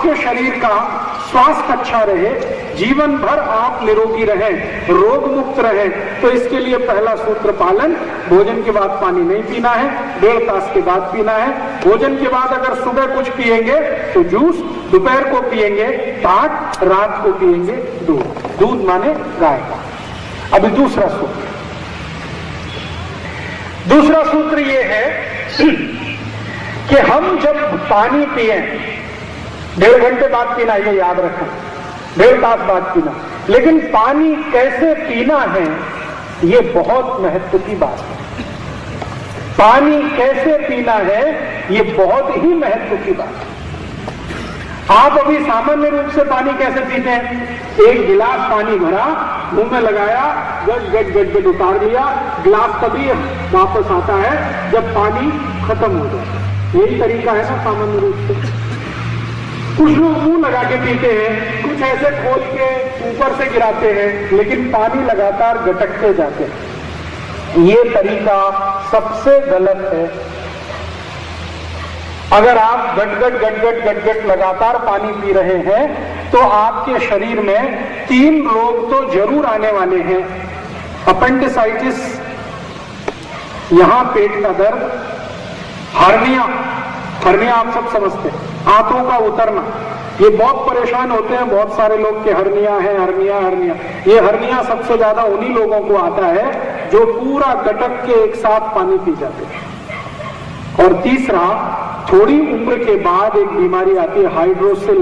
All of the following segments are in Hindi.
आपके शरीर का स्वास्थ्य अच्छा रहे, जीवन भर आप निरोगी रहें, रोग मुक्त रहें, तो इसके लिए पहला सूत्र पालन, भोजन के बाद पानी नहीं पीना है, 1.5 तास के बाद पीना है। भोजन के बाद अगर सुबह कुछ पिएंगे तो जूस, दोपहर को पिएंगे टाट, रात को पिएंगे दूध। दूध माने गाय का। अभी दूसरा सूत्र ये है कि हम जब पानी पिए 1.5 घंटे बाद पीना, ये याद रखें, 1.5 तास बाद पीना, लेकिन पानी कैसे पीना है ये बहुत महत्व की बात है। पानी कैसे पीना है ये बहुत ही महत्व की बात है। आप अभी सामान्य रूप से पानी कैसे पीते हैं? एक गिलास पानी भरा, मुंह में लगाया, गट गट गट गट उतार लिया, गिलास तभी वापस आता है जब पानी खत्म हो जाए। यही तरीका है ना सामान्य रूप से। कुछ लोग मुंह लगा के पीते हैं, कुछ ऐसे खोल के ऊपर से गिराते हैं, लेकिन पानी लगातार गटकते जाते हैं। ये तरीका सबसे गलत है। अगर आप गटगट गटगट गटगट लगातार पानी पी रहे हैं तो आपके शरीर में 3 रोग तो जरूर आने वाले हैं। अपेंडिसाइटिस, यहां पेट का दर्द, हर्निया आप सब समझते हैं, आंतों का उतरना, ये बहुत परेशान होते हैं बहुत सारे लोग के हर्निया है, हर्निया। ये हर्निया सबसे ज्यादा उन्हीं लोगों को आता है जो पूरा गटक के एक साथ पानी पी जाते हैं। और तीसरा, थोड़ी उम्र के बाद एक बीमारी आती है हाइड्रोसिल,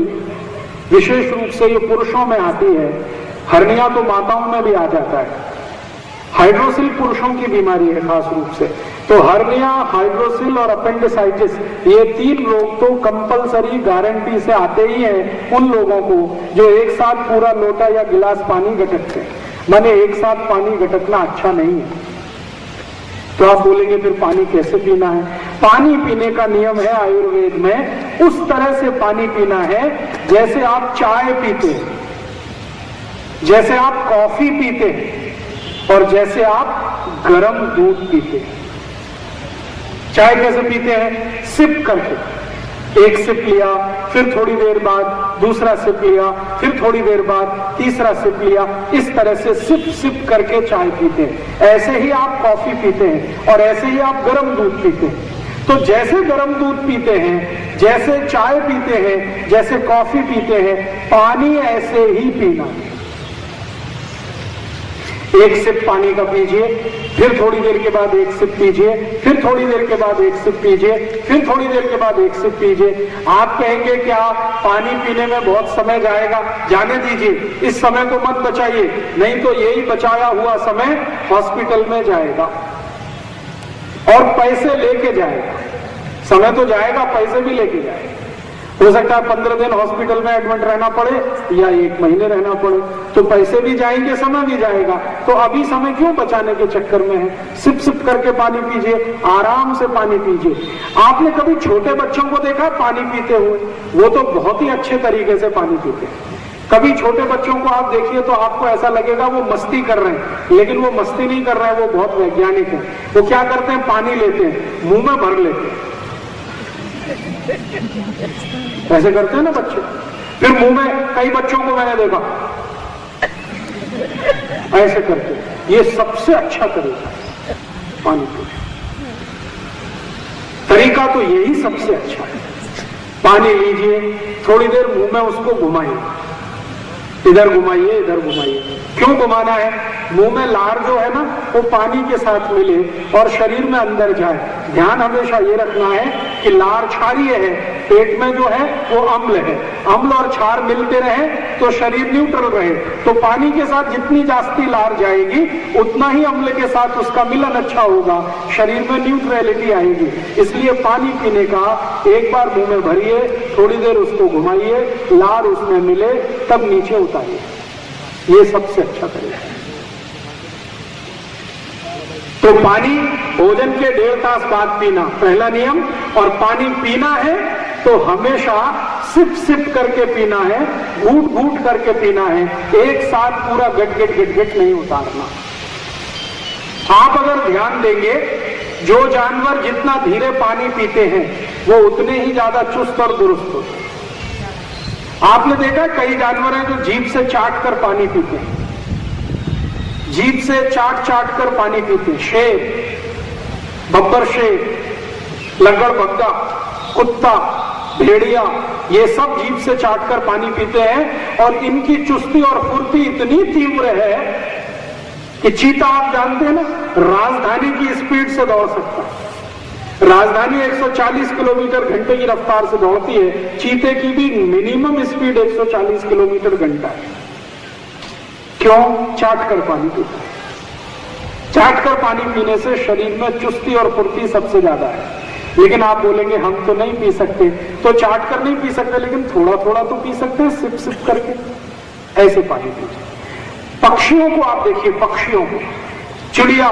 विशेष रूप से ये पुरुषों में आती है। हर्निया तो माताओं में भी आ जाता है, हाइड्रोसिल पुरुषों की बीमारी है खास रूप से। तो हर्निया, हाइड्रोसिल और अपेंडिसाइटिस, ये 3 रोग तो कंपलसरी गारंटी से आते ही हैं उन लोगों को जो एक साथ पूरा लोटा या गिलास पानी गटकते हैं। माने एक साथ पानी गटकना अच्छा नहीं है। तो आप बोलेंगे फिर पानी कैसे पीना है? पानी पीने का नियम है आयुर्वेद में, उस तरह से पानी पीना है जैसे आप चाय पीते हैं, जैसे आप कॉफी पीते हैं और जैसे आप गर्म दूध पीते हैं। चाय कैसे पीते हैं? सिप करके, एक सिप लिया, फिर थोड़ी देर बाद दूसरा सिप लिया, फिर थोड़ी देर बाद तीसरा सिप लिया, इस तरह से सिप सिप करके चाय पीते हैं। ऐसे ही आप कॉफी पीते हैं और ऐसे ही आप गर्म दूध पीते हैं। तो जैसे गर्म दूध पीते हैं, जैसे चाय पीते हैं, जैसे कॉफी पीते हैं, पानी ऐसे ही पीना है। एक सिप पानी का पीजिए, फिर थोड़ी देर के बाद एक सिप पीजिए, फिर थोड़ी देर के बाद एक सिप पीजिए, फिर थोड़ी देर के बाद एक सिप पीजिए। आप कहेंगे क्या पानी पीने में बहुत समय जाएगा? जाने दीजिए, इस समय को मत बचाइए, नहीं तो यही बचाया हुआ समय हॉस्पिटल में जाएगा और पैसे लेके जाएगा। समय तो जाएगा, पैसे भी लेके जाएगा। हो सकता है 15 दिन हॉस्पिटल में एडमिट रहना पड़े या 1 महीने रहना पड़े, तो पैसे भी जाएंगे, समय भी जाएगा। तो अभी समय क्यों बचाने के चक्कर में है? सिप सिप करके पानी पीजिए, आराम से पानी पीजिए। आपने कभी छोटे बच्चों को देखा पानी पीते हुए? वो तो बहुत ही अच्छे तरीके से पानी पीते हैं। कभी छोटे बच्चों को आप देखिए तो आपको ऐसा लगेगा वो मस्ती कर रहे हैं, लेकिन वो मस्ती नहीं कर रहे हैं, वो बहुत वैज्ञानिक है। वो क्या करते हैं? पानी लेते हैं, मुंह में भर लेते हैं, ऐसे करते हैं ना बच्चे। फिर मुंह में, कई बच्चों को मैंने देखा ऐसे करते हैं। ये सबसे अच्छा तरीका है पानी पीने, तरीका तो यही सबसे अच्छा है। पानी लीजिए, थोड़ी देर मुंह में उसको घुमाइए, इधर घुमाइए, इधर घुमाइए। क्यों घुमाना है? मुंह में लार जो है ना वो पानी के साथ मिले और शरीर में अंदर जाए। ध्यान हमेशा ये रखना है कि लार क्षारीय है, पेट में जो है वो अम्ल है। अम्ल और क्षार मिलते रहे तो शरीर न्यूट्रल रहे। तो पानी के साथ जितनी जास्ती लार जाएगी उतना ही अम्ल के साथ उसका मिलन अच्छा होगा, शरीर में न्यूट्रलिटी आएगी। इसलिए पानी पीने का एक बार मुंह में भरिए, थोड़ी देर उसको घुमाइए, लार उसमें मिले, तब नीचे उतारिए। ये सबसे अच्छा तरीका है। तो पानी भोजन के 1.5 तास बाद पीना पहला नियम, और पानी पीना है तो हमेशा सिप सिप करके पीना है, घूट घूट करके पीना है, एक साथ पूरा गट गट गट गट नहीं उतारना। आप अगर ध्यान देंगे, जो जानवर जितना धीरे पानी पीते हैं वो उतने ही ज्यादा चुस्त और दुरुस्त होते हैं। आपने देखा कई जानवर हैं जो जीभ से चाट कर पानी पीते हैं, जीभ से चाट चाट कर पानी पीते हैं। शेर, बब्बर शेर, लंगड़बग्गा, कुत्ता, भेड़िया, ये सब जीभ से चाट कर पानी पीते हैं और इनकी चुस्ती और फुर्ती इतनी तीव्र है कि चीता, आप जानते हैं ना, राजधानी की स्पीड से दौड़ सकता है। राजधानी 140 किलोमीटर घंटे की रफ्तार से दौड़ती है, चीते की भी मिनिमम स्पीड 140 किलोमीटर घंटा है। क्यों? चाट कर पानी पीता है। चाट कर पानी पीने से शरीर में चुस्ती और फुर्ती सबसे ज्यादा है। लेकिन आप बोलेंगे हम तो नहीं पी सकते, तो चाट कर नहीं पी सकते, लेकिन थोड़ा थोड़ा तो पी सकते हैं, सिप सिप करके ऐसे पानी पीजिए। पक्षियों को आप देखिए, पक्षियों को, चिड़िया,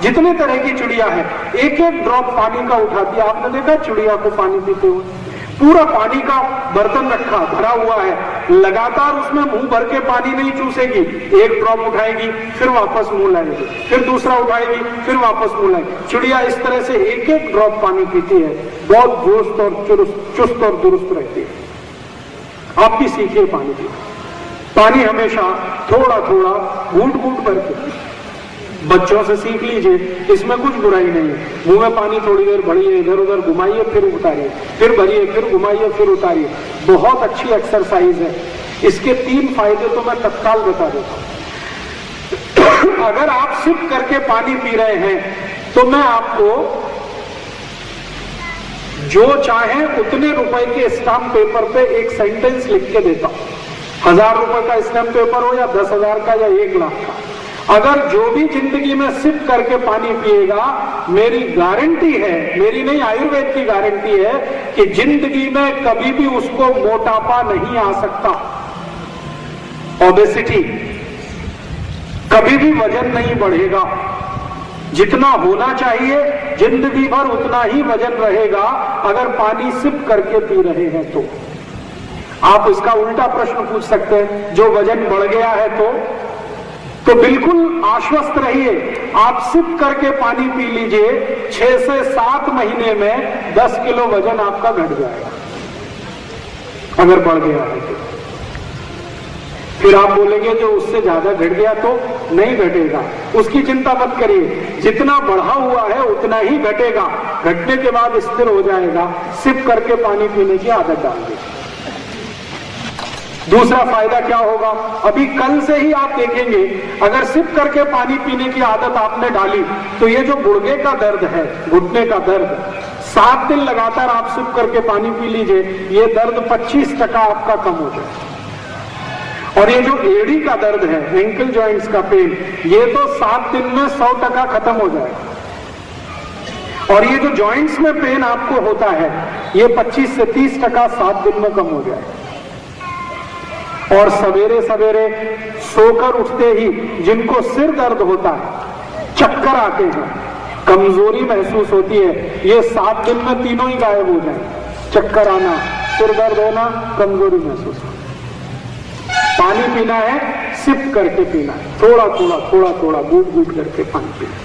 जितने तरह की चिड़िया है, एक एक ड्रॉप पानी का उठाती है। आपने देखा चिड़िया को पानी पीते हुए? पूरा पानी का बर्तन रखा, भरा हुआ है, लगातार उसमें मुंह भर के पानी नहीं चूसेगी, एक ड्रॉप उठाएगी, फिर वापस मुंह लाएगी, फिर दूसरा उठाएगी, फिर वापस मुंह लाएगी। चिड़िया इस तरह से एक एक ड्रॉप पानी पीती है, बहुत दुरुस्त और चुस्त और दुरुस्त रहती है। आप भी सीखिए पानी पीना। पानी हमेशा थोड़ा थोड़ा घूंट घूंट भर के, बच्चों से सीख लीजिए, इसमें कुछ बुराई नहीं है। मुंह में पानी थोड़ी देर भरिए, इधर उधर घुमाइए, फिर उतारिए, फिर भरिए, फिर घुमाइए, फिर उतारिए। बहुत अच्छी एक्सरसाइज है। इसके 3 फायदे तो मैं तत्काल बता देता हूं। अगर आप सिप करके पानी पी रहे हैं तो मैं आपको जो चाहे उतने रुपए के स्टाम्प पेपर पे एक सेंटेंस लिख के देता हूं। 1000 रुपए का स्टाम्प पेपर हो या 10,000 का या 1 लाख का, अगर जो भी जिंदगी में सिप करके पानी पिएगा, मेरी गारंटी है, मेरी नहीं आयुर्वेद की गारंटी है कि जिंदगी में कभी भी उसको मोटापा नहीं आ सकता, ओबेसिटी, कभी भी वजन नहीं बढ़ेगा। जितना होना चाहिए जिंदगी भर उतना ही वजन रहेगा अगर पानी सिप करके पी रहे हैं तो। आप इसका उल्टा प्रश्न पूछ सकते हैं, जो वजन बढ़ गया है तो बिल्कुल आश्वस्त रहिए, आप सिप करके पानी पी लीजिए, 6 से 7 महीने में 10 किलो वजन आपका घट जाएगा, अगर बढ़ गया है तो। फिर आप बोलेंगे जो उससे ज्यादा घट गया तो नहीं घटेगा, उसकी चिंता मत करिए, जितना बढ़ा हुआ है उतना ही घटेगा, घटने के बाद स्थिर हो जाएगा। सिप करके पानी पीने की आदत डाल दीजिए। दूसरा फायदा क्या होगा, अभी कल से ही आप देखेंगे, अगर सिप करके पानी पीने की आदत आपने डाली तो ये जो गुर्गे का दर्द है, घुटने का दर्द, 7 दिन लगातार आप सिप करके पानी पी लीजिए, ये दर्द 25% आपका कम हो जाए। और ये जो एड़ी का दर्द है, एंकल जॉइंट्स का पेन, ये तो 7 दिन में 100% खत्म हो जाएगा। और ये जो जॉइंट्स में पेन आपको होता है, ये 25 से 30% 7 दिन में कम हो जाएगा। और सवेरे सवेरे सोकर उठते ही जिनको सिर दर्द होता है, चक्कर आते हैं, कमजोरी महसूस होती है, ये 7 दिन में तीनों ही गायब हो जाए। चक्कर आना, सिर दर्द होना, कमजोरी महसूस होना। पानी पीना है, सिप करके पीना है, थोड़ा थोड़ा थोड़ा थोड़ा घूट घूट करके पानी पीना है।